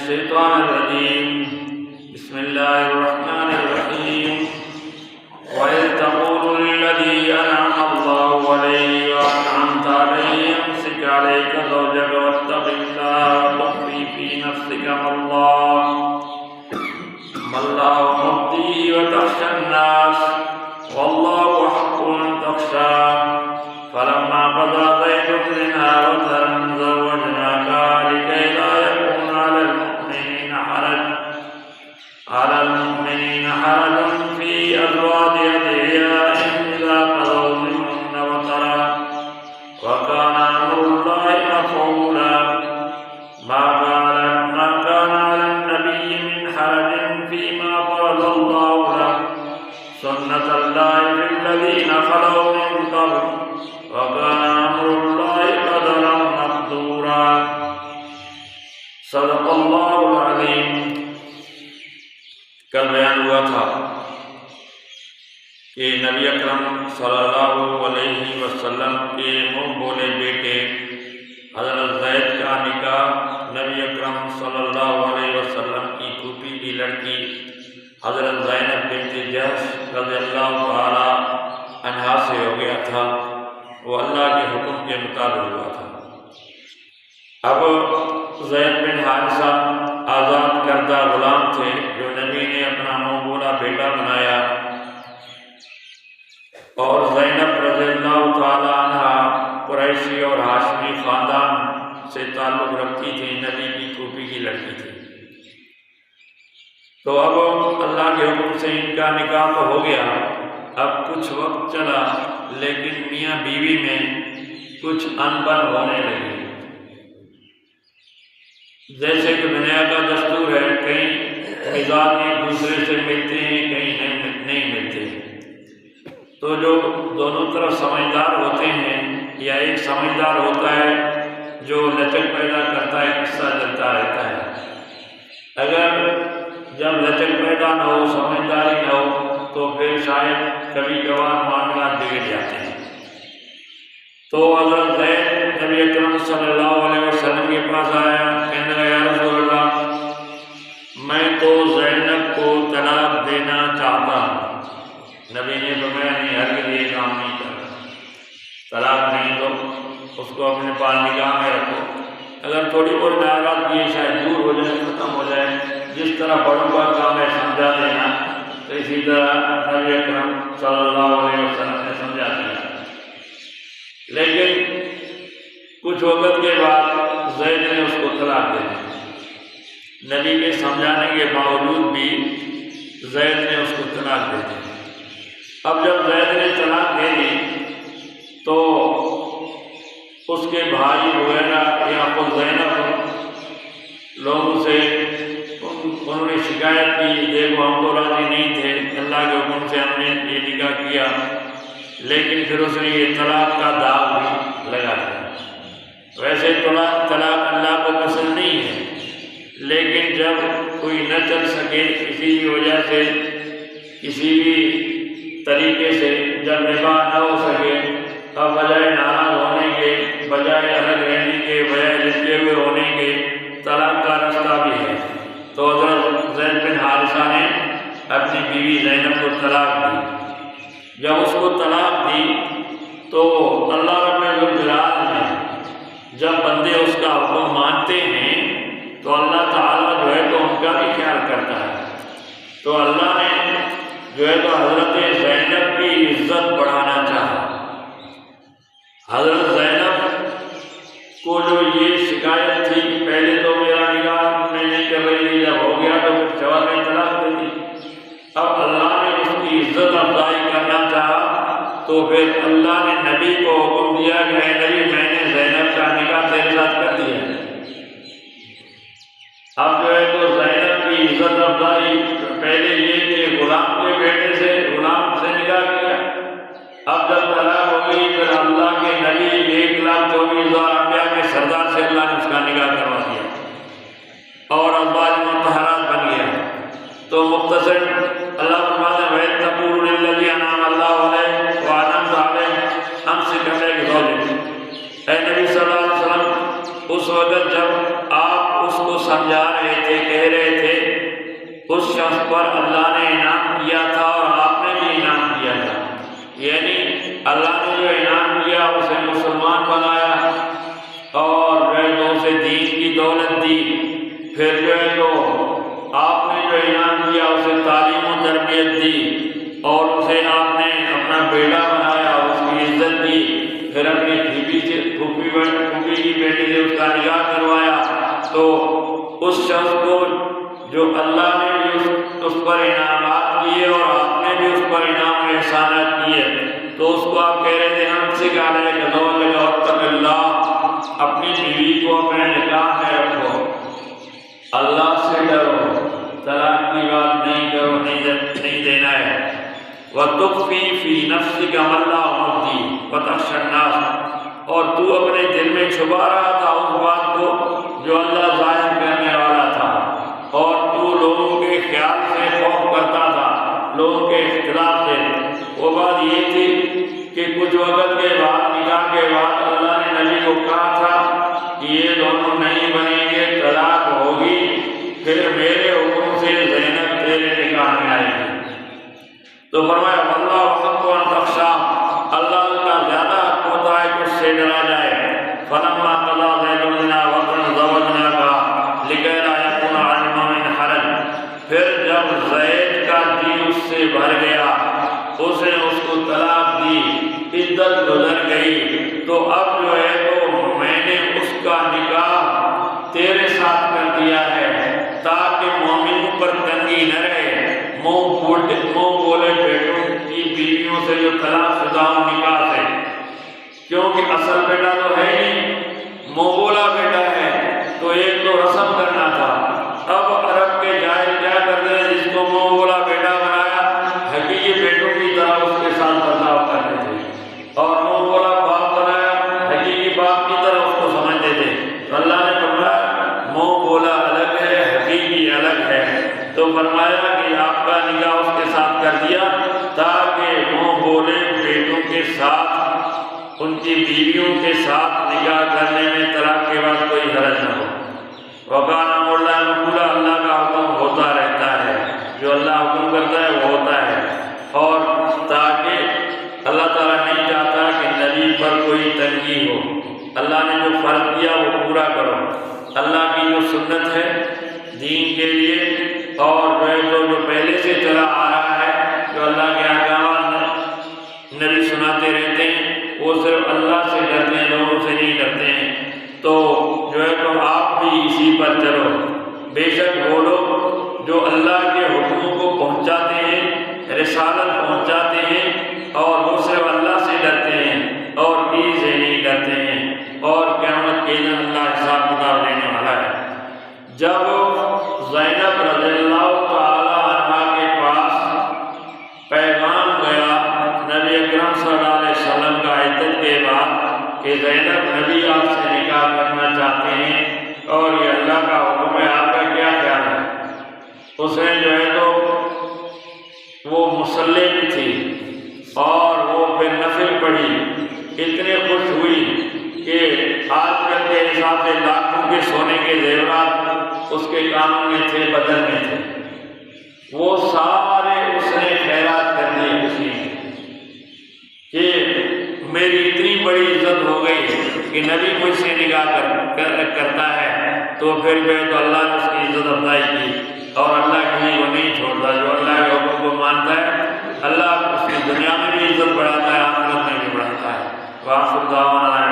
الشيطان الرجيم بسم الله الرحمن الرحيم وإذ تقول للذي أنعم الله عليه وأنعمت عليه أمسك عليك زوجك واتق الله وتخفي في نفسك ما الله مبديه وتخشى الناس والله أحق أن تخشاه فلما قضى زيد منها وطرا زوجناكها لكي لا يكون على المؤمنين حرج في أزواج أدعيائهم إذا قضوا منهن وطرا وكان أمر الله مفعولا ما كان على النبي من حرج فيما فرض الله له سنة الله في الذين خلوا من قبل وكان أمر الله قدرا مقدورا صدق اللہ العظیم۔ کل بیان ہوا تھا کہ نبی اکرم صلی اللہ علیہ وسلم کے منہ بولے بیٹے حضرت زید کا نکاح نبی اکرم صلی اللہ علیہ وسلم کی پھوپھی کی لڑکی حضرت زینب بنت جحش رضی اللہ تعالی عنہا سے ہو گیا تھا۔ وہ اللہ کے حکم کے مطابق ہوا تھا۔ اب زید بن حارثہ آزاد کردہ غلام تھے جو نبی نے اپنا منہ بولا بیٹا بنایا، اور زینب رضی اللہ تعالی عنہا قریشی اور ہاشمی خاندان سے تعلق رکھتی تھی، نبی کی پھوپھی کی لڑکی تھی۔ تو اب اللہ کے حکم سے ان کا نکاح تو ہو گیا۔ اب کچھ وقت چلا لیکن میاں بیوی میں کچھ انبن ہونے لگی۔ جیسے کہ دنیا کا دستور ہے، کہیں مزاج ایک دوسرے سے ملتے ہیں، کہیں نہیں ملتے ہیں۔ تو جو دونوں طرف سمجھدار ہوتے ہیں یا ایک سمجھدار ہوتا ہے جو لچک پیدا کرتا ہے، قصہ چلتا رہتا ہے۔ اگر جب لچک پیدا نہ ہو، سمجھداری نہ ہو، تو پھر شاید کبھی کبھار معاملات بگڑ جاتے ہیں۔ تو حضرت زید نبی اکرم صلی اللہ علیہ وسلم کے پاس آیا، کہنے لگا یا رسول اللہ، میں تو زینب کو طلاق دینا چاہتا ہوں۔ نبی نے فرمایا نہیں، ہرگز یہ کام نہیں کرنا، طلاق نہیں دو، اس کو اپنے پاس نگاہ میں رکھو۔ اگر تھوڑی بہت ناراضگی شاید دور ہو جائے، ختم ہو جائے، جس طرح بڑوں کا کام ہے سمجھا دینا، تو اسی طرح نبی اکرم صلی اللہ علیہ وسلم نے سمجھا دیا۔ لیکن کچھ وقت کے بعد زید نے اس کو طلاق دے دی۔ نبی کے سمجھانے کے باوجود بھی زید نے اس کو طلاق دے دی۔ اب جب زید نے طلاق دے دی تو اس کے بھائی وغیرہ یا خود زینب لوگوں سے انہوں نے شکایت کی، دیکھو ہم تو راضی نہیں تھے، اللہ کے حکم سے ہم نے یہ نکاح کیا، لیکن پھر اس نے یہ طلاق کا داغ بھی لگا دیا۔ ویسے طلاق اللہ کو پسند نہیں ہے، لیکن جب کوئی نہ چل سکے کسی بھی وجہ سے، کسی بھی طریقے سے، جب نکاح نہ ہو سکے، اب بجائے ناراض ہونے کے، بجائے الگ رہنے کے، بجائے لٹکے ہوئے ہونے کے، طلاق کا رستہ بھی ہے۔ تو حضرت زید بن حارثہ نے اپنی بیوی زینب کو طلاق دی۔ جب اس کو طلاق دی تو اللہ رب الجلال نے جب بندے اس کا حکم مانتے ہیں تو اللہ تعالیٰ جو ہے تو ان کا بھی خیال کرتا ہے۔ تو اللہ نے جو ہے تو حضرت زینب کی عزت بڑھانا چاہا۔ حضرت زینب کو جو یہ شکایت تھی کہ پہلے تو میرا نکاح میں نہیں کر رہی تھی، جب ہو گیا تو پھر جواب میں طلاق دے دی۔ اب اللہ نے اس کی عزت افزائی کرنا چاہا تو پھر اللہ نے نبی کو حکم دیا کہ اے نبی، میں نے زینب کا نکاح تیرے ساتھ کر دیا۔ اب جو ہے تو زینب کی عزت افزائی پہلے یہ کہ غلام کے بیٹے سے، غلام سے نکاح کیا، اب جب طلاق ہو گئی پھر اللہ کے نبی 1,24,000 انبیاء کے سردار سے اللہ نے اس کا نکاح کروا دیا اور ازواج مطہرات بن گیا۔ تو مختصر اللہ فرماتے ہیں وَإِذْ تَقُولُ لِلَّذِي أَنْعَمَ اللَّهُ عَلَيْهِ وَأَنْعَمْتَ عَلَيْهِ أَمْسِكْ عَلَيْكَ زَوْجَكَ۔ اے نبی صلی اللہ علیہ وسلم، اس وقت جب آپ اس کو سمجھا رہے تھے اس شخص پر اللہ نے انعام کیا تھا اور آپ نے بھی انعام کیا تھا، یعنی اللہ نے جو انعام کیا اسے مسلمان بنایا اور جو اسے دین کی دولت دی، پھر جو ہے تو آپ نے جو انعام کیا اسے تعلیم و تربیت دی اور اسے آپ نے اپنا بیٹا بنایا، اس کی عزت دی، پھر اپنی پھوپھی کی بیٹی سے اس کا نکاح کروایا، تو اس شخص کو جو اللہ نے بھی اس پر انعامات کیے اور آپ نے بھی اس پر انعام و احسانات کیے، تو اس کو آپ کہہ رہے تھے ہم سے کہا ہے کہ واتق اللہ، اپنی بیوی کو اپنے نکاح میں رکھو، اللہ سے ڈرو، طلاق کی بات نہیں کرو، نہیں دینا ہے۔ وَتُخْفِي فِي نَفْسِكَ مَا اللَّهُ مُبْدِيهِ وَتَخْشَى النَّاسَ، اور تو اپنے دل میں چھپا رہا تھا اس بات کو جو اللہ ظاہر کرنے والا تھا، اور تو لوگوں کے خیال سے خوف کرتا تھا، لوگوں کے اختلاف سے۔ وہ بات یہ تھی کہ کچھ وقت کے بعد، نکاح کے بعد، اللہ نے نبی کو کہا تھا کہ یہ دونوں نہیں بنیں گے، طلاق ہوگی، پھر میرے حکم سے زینب تیرے نکاح میں آئے گی۔ تو فرمایا واللہ حق ان تخشى، اللہ کا زیادہ حق ہوتا ہے کہ اس سے ڈرا جائے۔ فلما قضى زید منها وطرا زوجناها لكي لا يكون على المؤمن حرج، پھر جب زید کا جی اس سے بھر گیا، اس نے اس کو طلاق دی، عدت گزر گئی، تو اب جو ہے تو میں نے اس کا نکاح تیرے ساتھ کر دیا ہے تاکہ مومنوں پر تنگی نہ رہے، منہ بولے بیٹوں کی بیویوں سے جو طلاق شدہ نکاح سے، کیونکہ اصل بیٹا تو ہے نہیں، منہ بولا بیٹا ہے، تو ایک تو رسم کرنا تھا۔ اب عرب کے جاہل کیا کرتے ہیں، جس کو منہ بولا بیٹا بنایا، حقیقی بیٹوں کی طرح اس کے ساتھ برتاؤ کرتے تھے، اور منہ بولا باپ بنایا، حقیقی باپ کی طرح اس کو سمجھتے تھے۔ تو اللہ نے فرمایا منہ بولا الگ ہے، حقیقی الگ ہے، تو فرمایا کہ آپ کا نکاح اس کے ساتھ کر دیا تاکہ منہ بولے بیٹوں کے ساتھ، ان کی بیویوں کے ساتھ نکاح کرنے میں طلاق کے بعد کوئی حرج نہ ہو۔ وَكَانَ أَمْرُ اللَّهِ مَفْعُولًا، اللہ کا حکم ہوتا رہتا ہے، جو اللہ حکم کرتا ہے وہ ہوتا ہے، اور تاکہ اللہ تعالیٰ نہیں چاہتا کہ نبی پر کوئی تنگی ہو، اللہ نے جو فرض کیا وہ پورا کرو، اللہ کی جو سنت ہے دین کے لیے، اور جو پہلے سے چلا آ رہا ہے، جو اللہ کے احکامات نبی سناتے رہتے ہیں، وہ صرف اللہ سے ڈرتے ہیں، لوگوں سے نہیں ڈرتے ہیں، تو جو ہے تو آپ بھی اسی پر چلو۔ بے شک وہ لوگ جو اللہ کے حکموں کو پہنچاتے ہیں، رسالت پہنچاتے ہیں، اور وہ صرف اللہ سے ڈرتے ہیں اور کسی سے نہیں ڈرتے ہیں، اور قیامت کے دن اللہ حساب کتاب لینے والا ہے۔ جب زینب رضی اللہ تعالی عنہ کے پاس پیغام گیا نبی اکرم صلی اللہ علیہ وسلم کا عدت کے بعد کہ زینب نبی آپ سے نکاح کرنا چاہتے ہیں اور یہ اللہ کا حکم ہے، آپ کا کیا خیال ہے؟ اس نے جو ہے تو وہ مصلی بھی تھی اور وہ پھر نفل پڑھی، اتنے خوش ہوئی کہ آج کل کے حساب سے لاکھوں کے سونے کے زیورات اس کے کانوں میں تھے، بدن میں تھے، وہ سارے اس نے خیرات کر دیے خوشی میں کہ میری اتنی بڑی عزت ہو گئی کہ نبی مجھ سے نکاح کرتا ہے، تو پھر جو ہے تو اللہ نے اس کی عزت افزائی کی، اور اللہ کسی کو نہیں چھوڑتا، جو اللہ کے حکم کو مانتا ہے اللہ اس کی دنیا میں بھی عزت بڑھاتا ہے، آخرت میں بھی بڑھاتا ہے۔ وآخر دعوانا